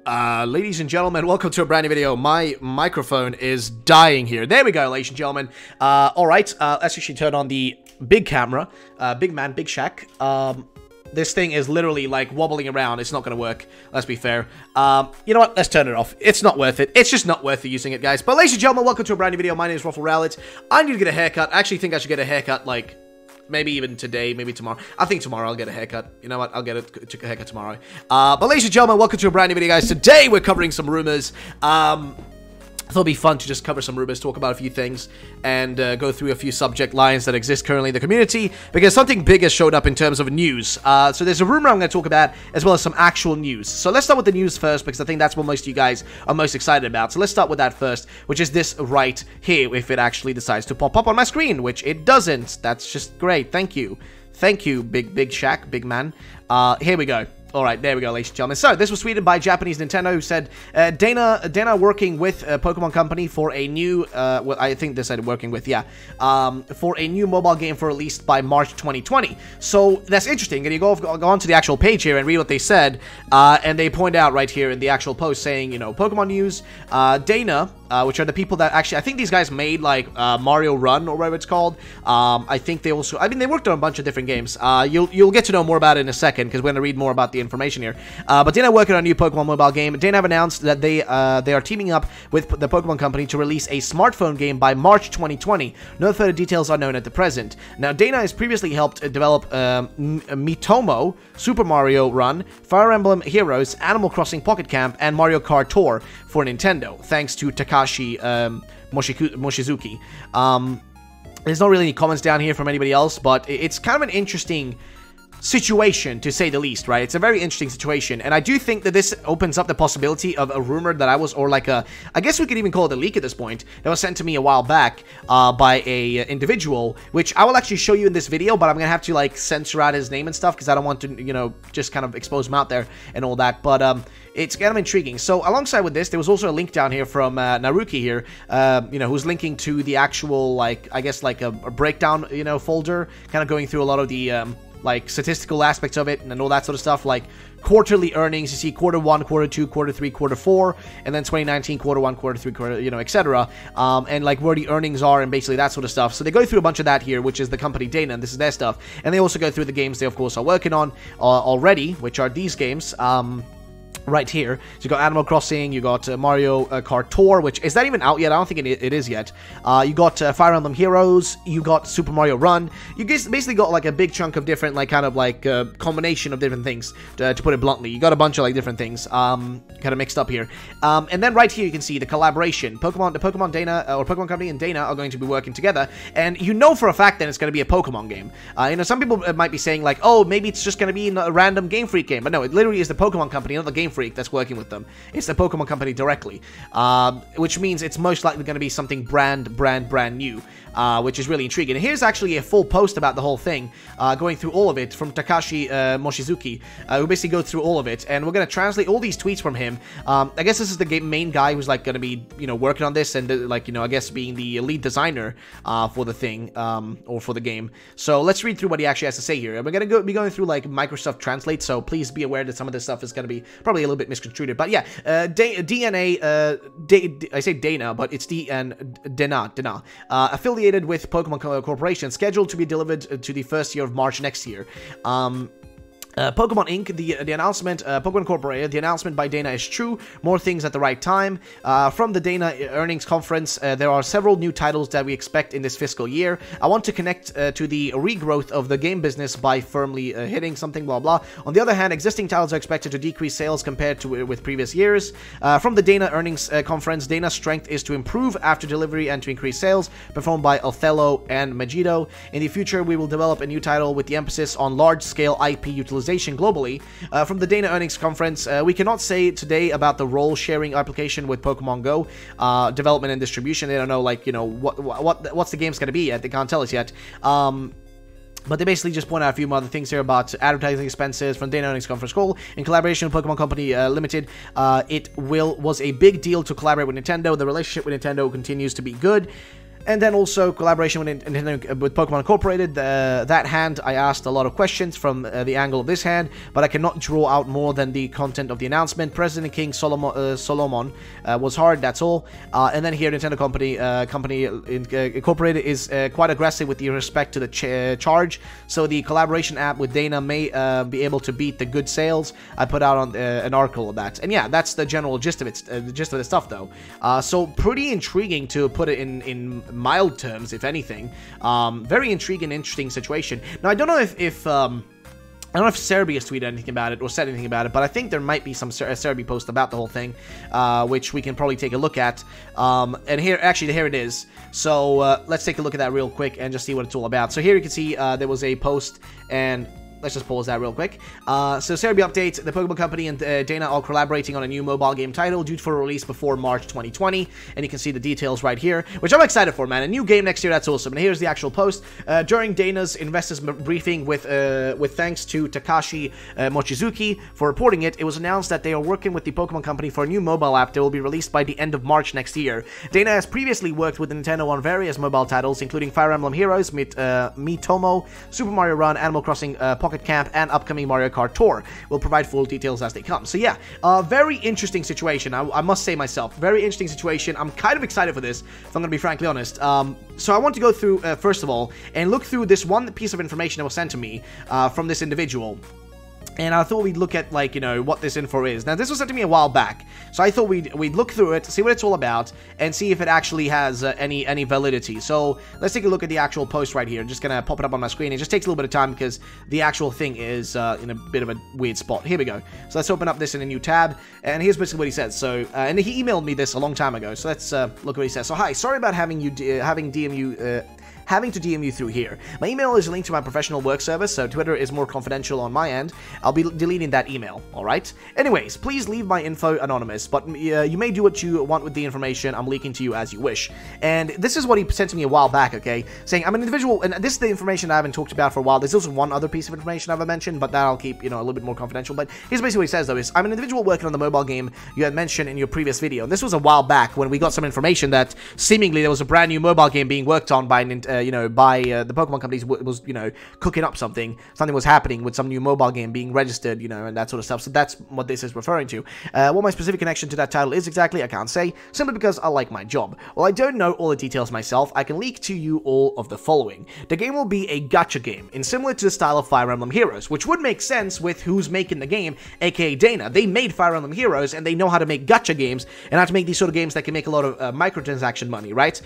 Ladies and gentlemen, welcome to a brand new video. My microphone is dying here. There we go, ladies and gentlemen. Alright, let's actually turn on the big camera. Big man, big Shaq. This thing is literally, like, wobbling around. It's not gonna work, let's be fair. You know what? Let's turn it off. It's not worth it. It's just not worth it using it, guys. But ladies and gentlemen, welcome to a brand new video. My name is Ruffle Rowlet. I need to get a haircut. I actually think I should get a haircut, like, maybe even today, maybe tomorrow. I think tomorrow I'll get a haircut. You know what? I'll get a haircut tomorrow. But ladies and gentlemen, welcome to a brand new video, guys. Today we're covering some rumors. I thought it'd be fun to just cover some rumors, talk about a few things, and go through a few subject lines that exist currently in the community, because something big has showed up in terms of news. So there's a rumor I'm going to talk about, as well as some actual news. So let's start with the news first, because I think that's what most of you guys are most excited about. So let's start with that first, which is this right here, if it actually decides to pop up on my screen, which it doesn't. That's just great. Thank you. Thank you, big Shaq, big man. Here we go. Alright, there we go, ladies and gentlemen. So, this was tweeted by Japanese Nintendo, who said, Dana working with Pokemon Company for a new, well, I think they said working with, yeah, for a new mobile game for release by March 2020. So, that's interesting, and you go on to the actual page here and read what they said, and they point out right here in the actual post saying, you know, Pokemon News, Dana, which are the people that actually, I think these guys made, like, Mario Run, or whatever it's called. I think they also, I mean, they worked on a bunch of different games. You'll get to know more about it in a second, because we're going to read more about the information here. But Dana working on a new Pokemon mobile game. Dana have announced that they are teaming up with the Pokemon Company to release a smartphone game by March 2020. No further details are known at the present. Now, Dana has previously helped develop Miitomo, Super Mario Run, Fire Emblem Heroes, Animal Crossing Pocket Camp, and Mario Kart Tour for Nintendo, thanks to Takashi Mochizuki. There's not really any comments down here from anybody else, but it's kind of an interesting situation, to say the least, right? It's a very interesting situation, and I do think that this opens up the possibility of a rumor that I was, or like a, I guess we could even call it a leak at this point, that was sent to me a while back by a individual, which I will actually show you in this video, but I'm gonna have to, like, censor out his name and stuff, because I don't want to, you know, just kind of expose him out there and all that, but it's kind of intriguing. So alongside with this, there was also a link down here from Naruki here, you know, who's linking to the actual, like, I guess, like a breakdown, you know, folder, kind of going through a lot of the like statistical aspects of it and all that sort of stuff, like quarterly earnings. You see quarter 1, quarter 2, quarter 3, quarter 4, and then 2019 quarter 1, quarter 3, quarter, you know, etc. And like where the earnings are and basically that sort of stuff. So they go through a bunch of that here, which is the company Dana, and this is their stuff. And they also go through the games they of course are working on already, which are these games. Right here. So you got Animal Crossing, you got Mario Kart Tour, which is that even out yet? I don't think it is yet. You got Fire Emblem Heroes, you got Super Mario Run. You basically got like a big chunk of different, like kind of like combination of different things, to put it bluntly. You got a bunch of like different things kind of mixed up here. And then right here you can see the collaboration. The Pokemon Dana, or Pokemon Company and Dana are going to be working together, and you know for a fact that it's going to be a Pokemon game. You know, some people might be saying like, oh, maybe it's just going to be a random Game Freak game, but no, it literally is the Pokemon Company, not the Game Freak that's working with them. It's the Pokemon Company directly, which means it's most likely going to be something brand new, which is really intriguing. And here's actually a full post about the whole thing, going through all of it from Takashi Mochizuki, who basically goes through all of it, and we're going to translate all these tweets from him. I guess this is the main guy who's like going to be, you know, working on this, and like, you know, I guess being the lead designer for the thing, or for the game. So let's read through what he actually has to say here. And we're going to be going through like Microsoft Translate, so please be aware that some of this stuff is going to be probably a little bit misconstrued. But yeah, I say Dana, but it's Dana, affiliated with Pokemon Corporation, scheduled to be delivered to the first year of March next year. Pokemon Inc., the announcement, Pokemon Corporation, the announcement by Dana is true. More things at the right time. From the Dana earnings conference, there are several new titles that we expect in this fiscal year. I want to connect to the regrowth of the game business by firmly hitting something, blah, blah. On the other hand, existing titles are expected to decrease sales compared to with previous years. From the Dana earnings conference, Dana's strength is to improve after delivery and to increase sales, performed by Othello and Megiddo. In the future, we will develop a new title with the emphasis on large-scale IP utilization globally. From the Dana earnings conference, we cannot say today about the role-sharing application with Pokemon Go development and distribution. They don't know, like, you know, what's the game's going to be yet. They can't tell us yet. But they basically just point out a few other things here about advertising expenses from Dana earnings conference call. In collaboration with Pokemon Company Limited, it was a big deal to collaborate with Nintendo. The relationship with Nintendo continues to be good. And then also collaboration with Nintendo, with Pokemon Incorporated. That hand, I asked a lot of questions from the angle of this hand, but I cannot draw out more than the content of the announcement. President King Solomon was hard, that's all. And then here, Nintendo Company Incorporated is quite aggressive with respect to the charge. So the collaboration app with Dana may be able to beat the good sales. I put out on an article of that. And yeah, that's the general gist of it, the gist of the stuff though. So pretty intriguing to put it in mild terms, if anything. Very intriguing, interesting situation. Now, I don't know if I don't know if Serbi has tweeted anything about it or said anything about it, but I think there might be some Serbi post about the whole thing, which we can probably take a look at. And here it is. So let's take a look at that real quick and just see what it's all about. So here you can see there was a post, and let's just pause that real quick. So Serbi update, the Pokemon Company and Dana are collaborating on a new mobile game title due for release before March 2020, and you can see the details right here, which I'm excited for, man. A new game next year, that's awesome. And here's the actual post. During Dana's investors briefing with thanks to Takashi Mochizuki for reporting it, it was announced that they are working with the Pokemon Company for a new mobile app that will be released by the end of March next year. Dana has previously worked with Nintendo on various mobile titles, including Fire Emblem Heroes, Miitomo, Super Mario Run, Animal Crossing Pocket Camp, and upcoming Mario Kart Tour. We'll provide full details as they come. So yeah, very interesting situation, I must say myself. Very interesting situation. I'm kind of excited for this, if I'm going to be frankly honest. So I want to go through, first of all, and look through this one piece of information that was sent to me from this individual. And I thought we'd look at, like, you know, what this info is. Now, this was sent to me a while back, so I thought we'd look through it, see what it's all about, and see if it actually has any validity. So, let's take a look at the actual post right here. I'm just gonna pop it up on my screen. It just takes a little bit of time because the actual thing is in a bit of a weird spot. Here we go. So, let's open up this in a new tab, and here's basically what he says. So, and he emailed me this a long time ago, so let's look what he says. So, hi, sorry about having to DM you through here. My email is linked to my professional work service, so Twitter is more confidential on my end. I'll be deleting that email, alright? Anyways, please leave my info anonymous, but you may do what you want with the information I'm leaking to you as you wish. And this is what he sent to me a while back, okay? Saying, I'm an individual, and this is the information I haven't talked about for a while. There's also one other piece of information I haven't mentioned, but that I'll keep, you know, a little bit more confidential. But here's basically what he says, though, is, I'm an individual working on the mobile game you had mentioned in your previous video. And this was a while back when we got some information that seemingly there was a brand new mobile game being worked on by, the Pokemon companies was, you know, cooking up something was happening with some new mobile game being registered, you know, and that sort of stuff. So that's what this is referring to. What my specific connection to that title is exactly, I can't say, simply because I like my job. While I don't know all the details myself, I can leak to you all of the following. The game will be a gacha game, and similar to the style of Fire Emblem Heroes, which would make sense with who's making the game, aka Dana. They made Fire Emblem Heroes, and they know how to make gacha games, and how to make these sort of games that can make a lot of microtransaction money, right?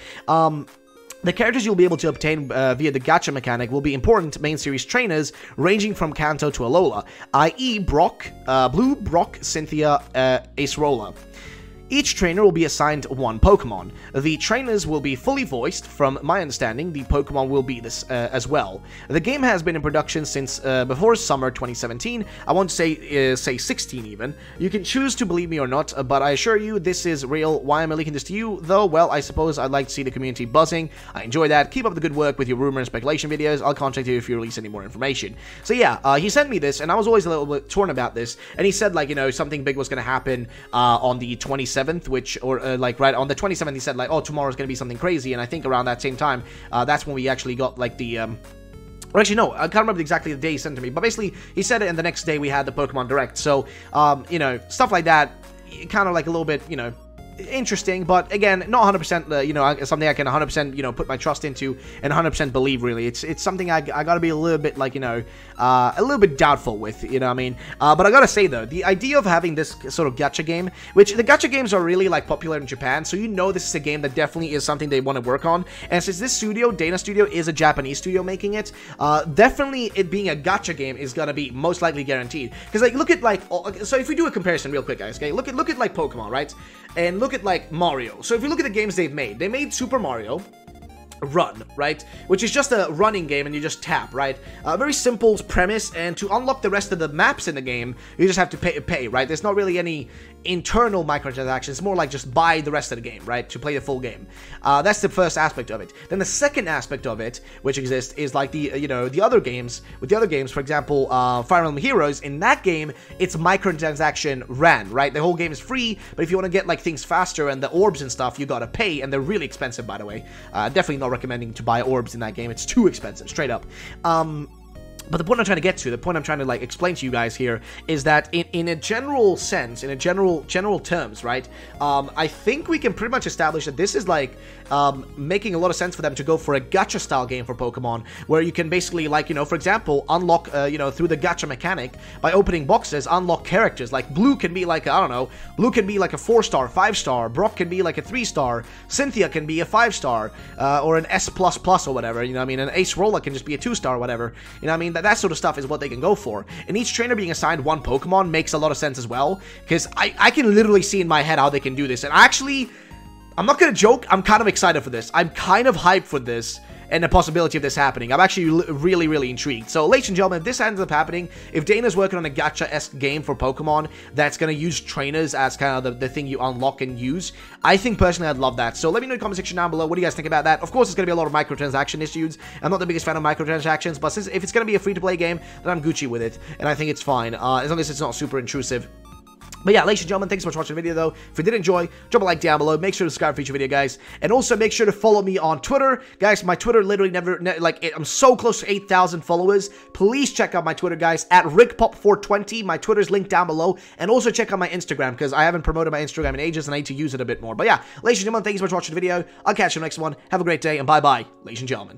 The characters you'll be able to obtain via the gacha mechanic will be important main series trainers ranging from Kanto to Alola, i.e. Brock, Blue, Brock, Cynthia, Acerola. Each trainer will be assigned one Pokemon. The trainers will be fully voiced. From my understanding, the Pokemon will be this as well. The game has been in production since before summer 2017. I want to say 16 even. You can choose to believe me or not, but I assure you this is real. Why am I leaking this to you, though? Well, I suppose I'd like to see the community buzzing. I enjoy that. Keep up the good work with your rumor and speculation videos. I'll contact you if you release any more information. So yeah, he sent me this, and I was always a little bit torn about this, and he said, like, you know, something big was going to happen on the 27th, which, or like right on the 27th, he said, like, oh, tomorrow's gonna be something crazy. And I think around that same time, that's when we actually got, like, the or actually, no, I can't remember exactly the day he sent to me, but basically he said it, and the next day we had the Pokemon Direct. So you know, stuff like that, kind of like a little bit, you know, interesting, but again, not 100%, you know, something I can 100%, you know, put my trust into and 100% believe, really. It's something I gotta be a little bit, like, you know, a little bit doubtful with, you know what I mean? But I gotta say, though, the idea of having this sort of gacha game, which the gacha games are really, like, popular in Japan, so you know this is a game that definitely is something they want to work on, and since this studio, Dana Studio, is a Japanese studio making it, definitely it being a gacha game is gonna be most likely guaranteed. Because, like, look at, like, so if we do a comparison real quick, guys, okay, look at, like, Pokemon, right? And look at, like, Mario. So if you look at the games they've made, they made Super Mario Run, right? Which is just a running game and you just tap, right? Very simple premise, and to unlock the rest of the maps in the game, you just have to pay, right? There's not really any internal microtransactions. It's more like just buy the rest of the game, right? To play the full game. That's the first aspect of it. Then the second aspect of it, which exists, is like the, you know, the other games. With the other games, for example, Fire Emblem Heroes, in that game, it's microtransaction ran, right? The whole game is free, but if you want to get like things faster and the orbs and stuff, you gotta pay, and they're really expensive, by the way. Definitely not recommending to buy orbs in that game. It's too expensive, straight up. But the point I'm trying to get to, the point I'm trying to like explain to you guys here, is that in a general sense, in a general terms, right? I think we can pretty much establish that this is like making a lot of sense for them to go for a gacha style game for Pokemon, where you can basically, like, you know, for example, unlock, you know, through the gacha mechanic by opening boxes, unlock characters. Like Blue can be like, I don't know, Blue can be like a 4-star, 5-star. Brock can be like a 3-star. Cynthia can be a 5-star, or an S++ or whatever. You know what I mean? An Ace Rolla can just be a 2-star or whatever. You know what I mean? That sort of stuff is what they can go for. And each trainer being assigned one Pokemon makes a lot of sense as well, because I can literally see in my head how they can do this. And actually, I'm not gonna joke, I'm kind of excited for this. I'm kind of hyped for this and the possibility of this happening. I'm actually really, really intrigued. So, ladies and gentlemen, if this ends up happening, if Dana's working on a gacha-esque game for Pokemon that's going to use trainers as kind of the thing you unlock and use, I think, personally, I'd love that. So, let me know in the comment section down below. What do you guys think about that? Of course, there's going to be a lot of microtransaction issues. I'm not the biggest fan of microtransactions, but if it's going to be a free-to-play game, then I'm Gucci with it, and I think it's fine, as long as it's not super intrusive. But yeah, ladies and gentlemen, thanks so much for watching the video, though. If you did enjoy, drop a like down below. Make sure to subscribe for future video, guys. And also, make sure to follow me on Twitter. Guys, my Twitter literally I'm so close to 8,000 followers. Please check out my Twitter, guys, at RickPop420. My Twitter's linked down below. And also check out my Instagram, because I haven't promoted my Instagram in ages, and I need to use it a bit more. But yeah, ladies and gentlemen, thanks so much for watching the video. I'll catch you in the next one. Have a great day, and bye-bye, ladies and gentlemen.